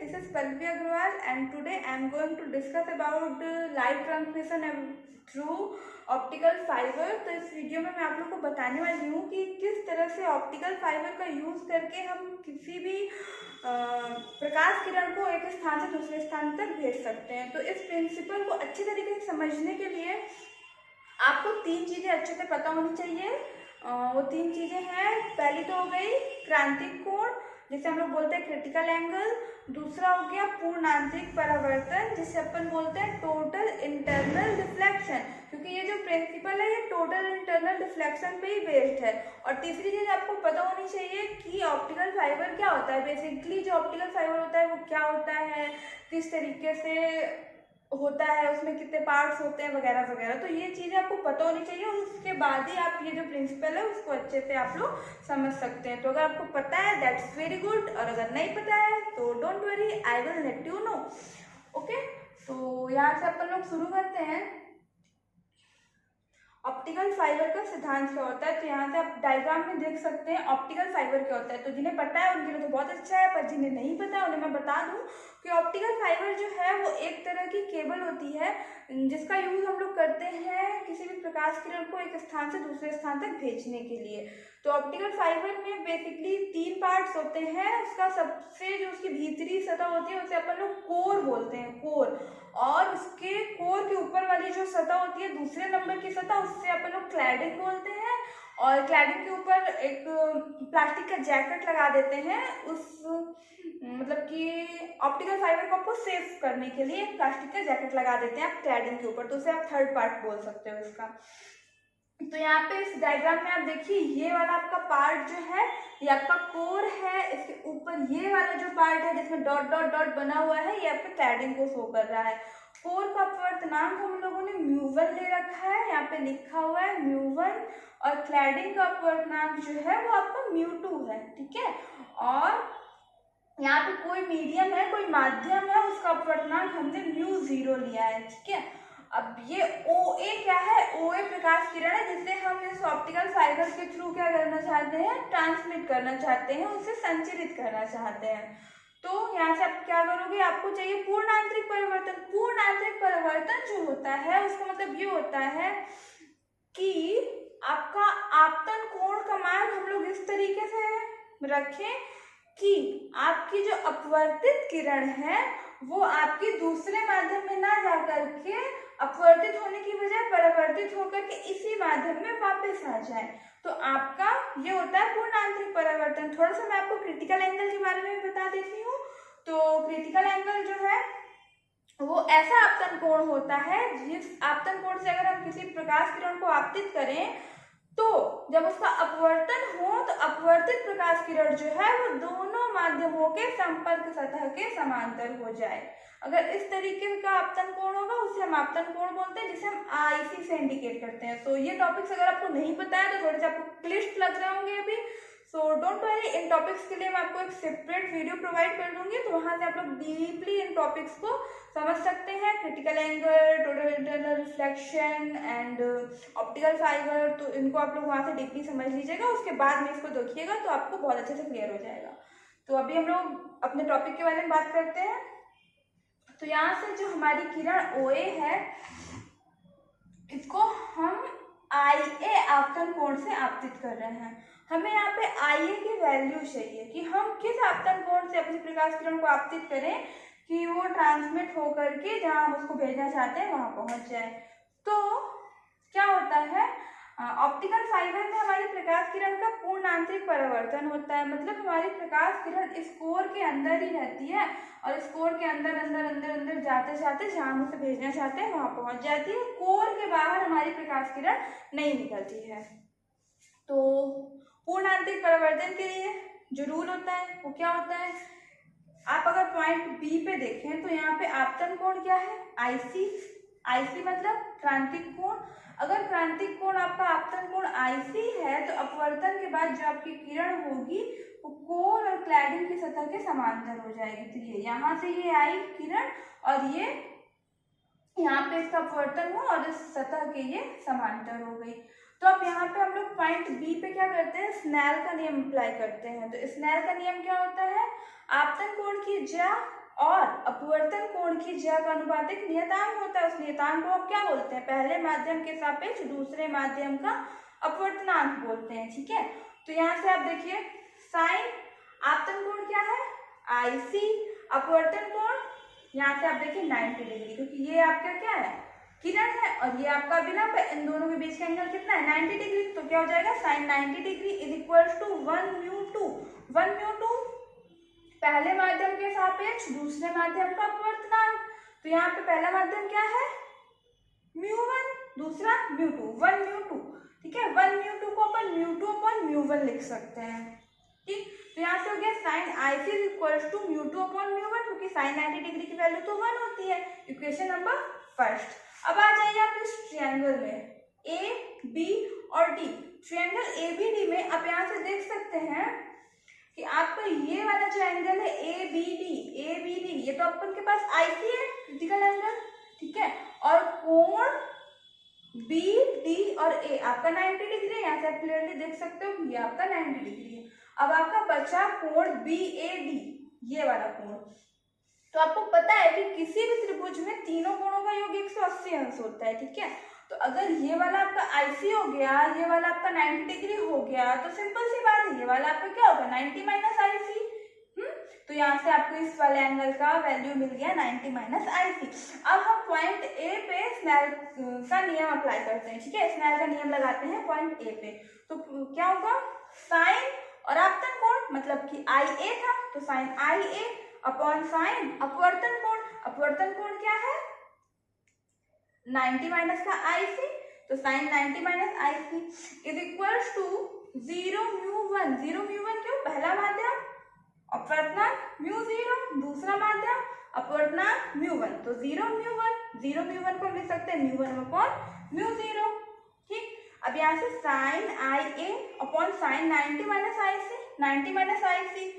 this is Palvi Agrawal and today I am going to discuss about light transmission through optical fibre. तो इस video में मैं आप लोग को बताने वाली हूँ कि किस तरह से ऑप्टिकल फाइबर का यूज़ करके हम किसी भी प्रकाश किरण को एक स्थान से दूसरे स्थान तक भेज सकते हैं। तो इस प्रिंसिपल को अच्छे तरीके से समझने के लिए आपको तीन चीज़ें अच्छे से पता होनी चाहिए। वो तीन चीज़ें हैं, पहली तो हो गई क्रांतिक कोण जिसे हम लोग बोलते हैं क्रिटिकल एंगल, दूसरा हो गया पूर्णांतरिक परावर्तन जिसे अपन बोलते हैं टोटल इंटरनल डिफ्लेक्शन, क्योंकि ये जो प्रिंसिपल है ये टोटल इंटरनल डिफ्लेक्शन पे ही बेस्ड है। और तीसरी चीज़ आपको पता होनी चाहिए कि ऑप्टिकल फाइबर क्या होता है। बेसिकली जो ऑप्टिकल फाइबर होता है वो क्या होता है, किस तरीके से होता है, उसमें कितने पार्ट्स होते हैं वगैरह वगैरह। तो ये चीज़ें आपको पता होनी चाहिए और उसके बाद ही आप ये जो प्रिंसिपल है उसको अच्छे से आप लोग समझ सकते हैं। तो अगर आपको पता है दैट्स वेरी गुड, और अगर नहीं पता है तो don't worry, I will let you know. Okay, तो यहाँ से अपन लोग शुरू करते हैं। ऑप्टिकल फाइबर का सिद्धांत क्या होता है, तो यहाँ से आप डायग्राम में देख सकते हैं ऑप्टिकल फाइबर क्या होता है। तो जिन्हें पता है उनके लिए तो बहुत अच्छा है, पर जिन्हें नहीं पता है उन्हें मैं बता दूं कि ऑप्टिकल फाइबर जो है वो एक तरह की केबल होती है जिसका यूज हम लोग करते हैं किसी भी प्रकाश किरण को एक स्थान से दूसरे स्थान तक भेजने के लिए। तो ऑप्टिकल फाइबर में बेसिकली तीन पार्ट्स होते हैं। उसका सबसे जो उसकी भीतरी सतह होती है उसे अपन लोग कोर बोलते हैं, कोर। और उसके कोर के ऊपर वाली जो सतह होती है दूसरे नंबर की सतह, उससे अपन लोग क्लैडिंग बोलते हैं। और क्लैडिंग के ऊपर एक प्लास्टिक का जैकेट लगा देते हैं, उस मतलब कि ऑप्टिकल फाइबर को आपको सेव करने के लिए एक प्लास्टिक का जैकेट लगा देते हैं आप क्लैडिंग के ऊपर, तो उसे आप थर्ड पार्ट बोल सकते हो इसका। तो यहाँ पे इस डायग्राम में आप देखिए ये वाला आपका पार्ट जो है ये आपका कोर है, इसके ऊपर ये वाला जो पार्ट है जिसमें डॉट डॉट डॉट बना हुआ है ये आपका क्लैडिंग को शो कर रहा है। कोर का अपवर्तनांक हम लोगों ने म्यू1 ले रखा है, यहाँ पे लिखा हुआ है म्यू1, और क्लैडिंग का अपवर्तनांक जो है वो आपका म्यू2 है, ठीक है। और यहाँ पे कोई मीडियम है, कोई माध्यम है, उसका अपवर्तनांक हमने म्यू0 लिया है, ठीक है। अब ये OA क्या है, OA प्रकाश किरण है जिसे हम इस ऑप्टिकल फाइबर के थ्रू क्या करना चाहते हैं, ट्रांसमिट करना चाहते हैं, उसे संचरित करना चाहते हैं। तो यहाँ से आप क्या करोगे, आपको चाहिए पूर्ण आंतरिक परिवर्तन। पूर्ण आंतरिक परिवर्तन जो होता है उसका मतलब ये होता है कि आपका आपतन कोण का मान हम लोग इस तरीके से रखें कि आपकी जो अपवर्तित किरण है वो आपकी दूसरे माध्यम में ना जाकर के अपवर्तित होने की बजाय परावर्तित होकर के इसी माध्यम में वापस आ जाए। तो आपका ये होता है पूर्ण आंतरिक परावर्तन। थोड़ा सा मैं आपको क्रिटिकल एंगल के बारे में बता देती हूँ। तो क्रिटिकल एंगल जो है वो ऐसा आपतन कोण होता है जिस आपतन कोण से अगर हम किसी प्रकाश किरण को आपतित करें तो जब उसका अपवर्तन हो तो अपवर्तित प्रकाश किरण जो है वो दोनों माध्यमों के संपर्क सतह के समांतर हो जाए। अगर इस तरीके का आपतन कोण होगा उसे हम आपतन कोण बोलते हैं, जिसे हम IC से इंडिकेट करते हैं। तो ये टॉपिक्स अगर आपको नहीं पता है तो थोड़े से आपको क्लिष्ट लग रहे होंगे अभी, so don't worry, in topics के लिए मैं आपको एक सेपरेट वीडियो प्रोवाइड कर दूंगी, तो वहां से आप लोग डीपली इन टॉपिक्स को समझ सकते हैं। Critical angle, total internal reflection and optical fibre, तो इनको आप लोग वहां से डीपली समझ लीजिएगा, उसके बाद में इसको देखिएगा तो आपको बहुत अच्छे से क्लियर हो जाएगा। तो अभी हम लोग अपने टॉपिक के बारे में बात करते हैं। तो यहाँ से जो हमारी किरण OA है इसको हम IA आपतन कोण से आपतित कर रहे हैं। हमें यहाँ पे IA की वैल्यू चाहिए कि हम किस आपतन कोण से अपनी प्रकाश किरण को आपतित करें कि वो ट्रांसमिट होकर के जहाँ हम उसको भेजना चाहते हैं वहां पहुंच जाए। तो क्या होता है, ऑप्टिकल फाइबर में हमारी प्रकाश किरण का पूर्ण आंतरिक परावर्तन होता है, मतलब हमारी प्रकाश किरण इस कोर के अंदर ही रहती है और इस कोर के अंदर अंदर अंदर अंदर जाते जाते जहाँ हम उसे भेजना चाहते हैं वहां पहुंच जाती है। कोर के बाहर हमारी प्रकाश किरण नहीं निकलती है। तो पूर्ण आंतरिक परावर्तन के लिए जो रूल होता है वो क्या होता है, आप अगर पॉइंट B पे देखें तो यहाँ पे आपतन कोण क्या है, IC मतलब क्रांतिक कोण। अगर क्रांतिक कोण आपका आपतन कोण IC है तो अपवर्तन के बाद जो आपकी किरण होगी वो कोर और क्लैडिंग की सतह के समांतर हो जाएगी। तो ये यहाँ से ये आई किरण और ये यहाँ पे इसका अपवर्तन हुआ और इस सतह के ये समांतर हो गई। तो अब यहाँ पे हम लोग पॉइंट B पे क्या करते हैं, स्नेल का नियम अप्लाई करते हैं। तो स्नेल का नियम क्या होता है, आपतन कोण की ज्या और अपवर्तन कोण की ज्या का अनुपातिक नियतांक होता है, उस नियतांक को आप क्या बोलते हैं, पहले माध्यम के सापेक्ष दूसरे माध्यम का अपवर्तनांक बोलते हैं। ठीक है, तो यहाँ से आप देखिए साइन आपतन कोण क्या है IC, अपवर्तन कोण यहाँ से आप देखिए 90 डिग्री, क्योंकि ये आपका क्या है किरण है और ये आपका विलंब है, इन दोनों के बीच का एंगल कितना है 90 डिग्री। तो क्या हो जाएगा sine 90 degree is equal to 1 mu 2 पहले माध्यम के सापेक्ष दूसरे माध्यम का अपवर्तनांक। तो यहाँ पे पहला माध्यम क्या है μ1, दूसरा μ2, 1 μ2। ठीक है, 1 μ2 को अपन μ2 अपॉन μ1 लिख सकते हैं। ठीक, तो यहाँ से हो गया sine IC is equal to μ2 upon μ1, क्योंकि साइन 90 डिग्री की वैल्यू तो 1 होती है। Equation number first. अब आ जाइए आप इस ट्रायंगल में AB और D, ट्रायंगल ABD में आप यहाँ से देख सकते हैं कि आपका ये वाला जो एंगल है ABD, ये तो अपन के पास IC है क्रिटिकल एंगल। ठीक है, और कोण BD और A आपका 90 डिग्री है, यहाँ से आप क्लियरली देख सकते हो कि ये आपका 90 डिग्री है। अब आपका बचा कोण BAD, ये वाला कोण। तो आपको पता है कि किसी भी त्रिभुज में तीनों कोणों का योग 180 अंश होता है। ठीक है, तो अगर ये वाला आपका IC हो गया, ये वाला आपका 90 डिग्री हो गया, तो सिंपल सी बात है ये वाला आपका क्या होगा 90 माइनस IC। तो यहाँ से आपको इस वाले एंगल का वैल्यू मिल गया 90 माइनस IC। अब हम पॉइंट A पे स्नेल का नियम अप्लाई करते हैं। ठीक है, स्नेल का नियम लगाते हैं पॉइंट A पे। तो क्या होगा साइन और आपतन कोण, मतलब कि IA था तो साइन IA अपॉन साइन अपवर्तन कोण। अपवर्तन कोण क्या है 90 माइनस का IC, तो sine 90 minus IC is equal to 0 μ1। 0 μ1 क्यों, पहला माध्यम अपवर्तनांक μ0, दूसरा माध्यम अपवर्तनांक μ1, तो 0 μ1 को लिख सकते हैं μ1 अपॉन μ0। ठीक, अब यहाँ से sine IA upon sine 90 minus IC, 90 minus IC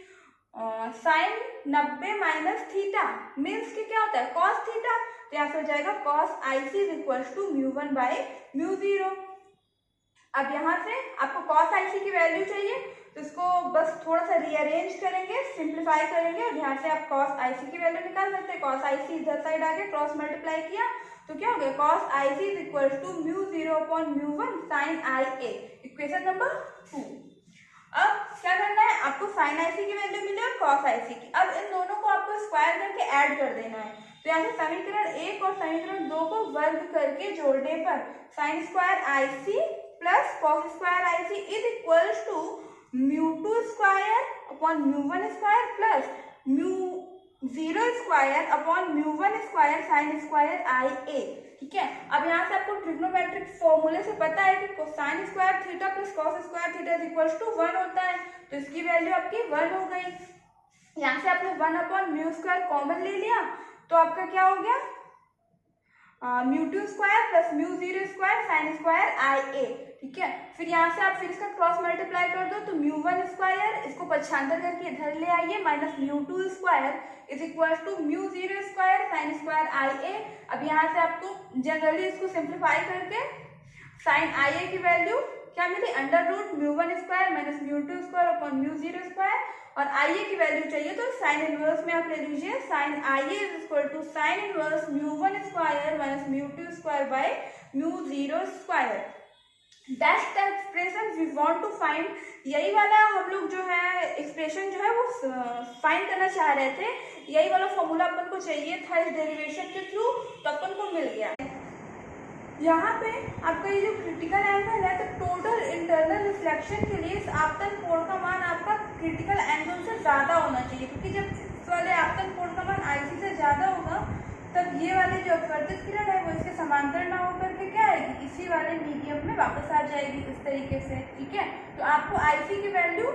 sine 90 minus theta means कि क्या होता है कॉस थीटा। तो यहाँ से हो जाएगा cos IC is equal to μ1 by μ0। अब यहाँ से आपको कॉस IC की वैल्यू चाहिए, तो इसको बस थोड़ा सा रीअरेंज करेंगे, सिंप्लीफाई करेंगे और यहाँ से आप कॉस IC की वैल्यू निकाल सकते हैं। कॉस IC इधर साइड आके क्रॉस मल्टीप्लाई किया तो क्या हो गया cos IC is equal to μ0 upon μ1 sine IA, equation number 2। अब क्या करना है आपको साइन IC की वैल्यू मिली और कॉस IC की। अब इन दोनों को आपको स्क्वायर करके ऐड कर देना है। तो यहाँ से समीकरण 1 और समीकरण 2 को वर्ग करके जोड़ने पर sine square IC plus cos square IC is equal to μ2 square upon μ1 square plus μ0 square upon μ1 square sine square IA। ठीक है, अब यहाँ से आपको ट्रिग्नोमेट्रिक फॉर्मूले से पता है कि cosine square theta plus cos square theta is equal to 1 होता है, तो इसकी वैल्यू आपकी 1 हो गई। यहाँ से आपने 1 अपॉन म्यू स्क्वायर कॉमन ले लिया, तो आपका क्या हो गया μ2 square plus μ0 square sine square IA। ठीक है, फिर यहाँ से आप फिर इसका क्रॉस मल्टीप्लाई कर दो, तो μ1 स्क्वायर इसको पक्षांतर करके इधर ले आइए minus μ2 square is equal to μ0 square sine square IA। अब यहाँ से आपको जनरली इसको सिंप्लीफाई करके साइन IA की वैल्यू क्या मिली under root μ1 square minus μ2 square upon μ0 square, और IA की वैल्यू चाहिए तो साइन इनवर्स में आप ले लीजिए sine IA is equal to sine inverse μ1 square minus μ2 square by μ0 square. That's the expression we want to find. यही वाला हम लोग जो है एक्सप्रेशन जो है वो फाइंड करना चाह रहे थे, यही वाला फॉर्मूला अपन को चाहिए था इस डेरिवेशन के थ्रू, तो अपन को मिल गया। यहाँ पे आपका ये जो क्रिटिकल एंगल है तो टोटल इंटरनल रिफ्लेक्शन के लिए इस आपतन कोण का मान आपका क्रिटिकल एंगल से ज़्यादा होना चाहिए, क्योंकि जब इस वाले आपतन कोण का मान IC से ज़्यादा होगा तब ये वाली जो अपवर्तित किरण है वो इसके समांतर ना होकर के क्या आएगी इसी वाले मीडियम में वापस आ जाएगी इस तरीके से। ठीक है, तो आपको IC की वैल्यू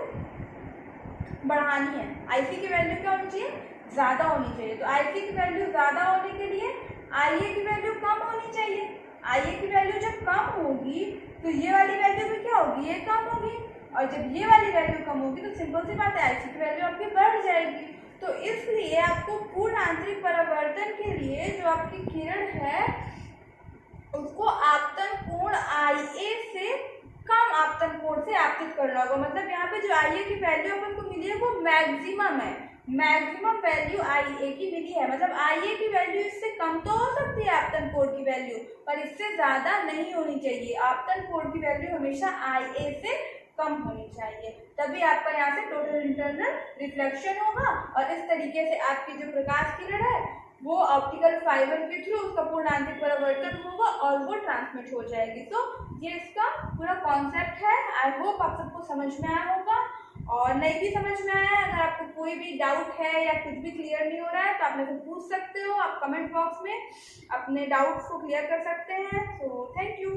बढ़ानी है, IC की वैल्यू क्या होनी चाहिए ज़्यादा होनी चाहिए। तो IC की वैल्यू ज़्यादा होने के लिए IA की वैल्यू कम होनी चाहिए। IA की वैल्यू जब कम होगी तो ये वाली वैल्यू भी क्या होगी ये कम होगी, और जब ये वाली वैल्यू कम होगी तो सिंपल सी बात है IC की वैल्यू आपकी बढ़ जाएगी। तो इसलिए आपको पूर्ण आंतरिक परावर्तन के लिए जो आपकी किरण है उसको आपतन कोण IA से कम आपतन कोण से आपतित करना होगा। मतलब यहाँ पे जो IA की वैल्यू अपन को मिली है वो मैक्सिमम है, मैक्सिमम वैल्यू IA की मिली है, मतलब IA की वैल्यू इससे कम तो हो सकती है आपतन कोण की वैल्यू, पर इससे ज्यादा नहीं होनी चाहिए। आपतन कोण की वैल्यू हमेशा IA से कम होनी चाहिए, तभी आपका यहाँ से टोटल इंटरनल रिफ्लेक्शन होगा और इस तरीके से आपकी जो प्रकाश किरण है वो ऑप्टिकल फाइबर के थ्रू उसका पूर्णांतिक परावर्तन होगा और वो ट्रांसमिट हो जाएगी। तो ये इसका पूरा कॉन्सेप्ट है। आई होप आप सबको समझ में आया होगा, और नहीं भी समझ में आया, अगर आपको कोई भी डाउट है या कुछ भी क्लियर नहीं हो रहा है तो आप मेरे को पूछ सकते हो, आप कमेंट बॉक्स में अपने डाउट्स को क्लियर कर सकते हैं। So thank you.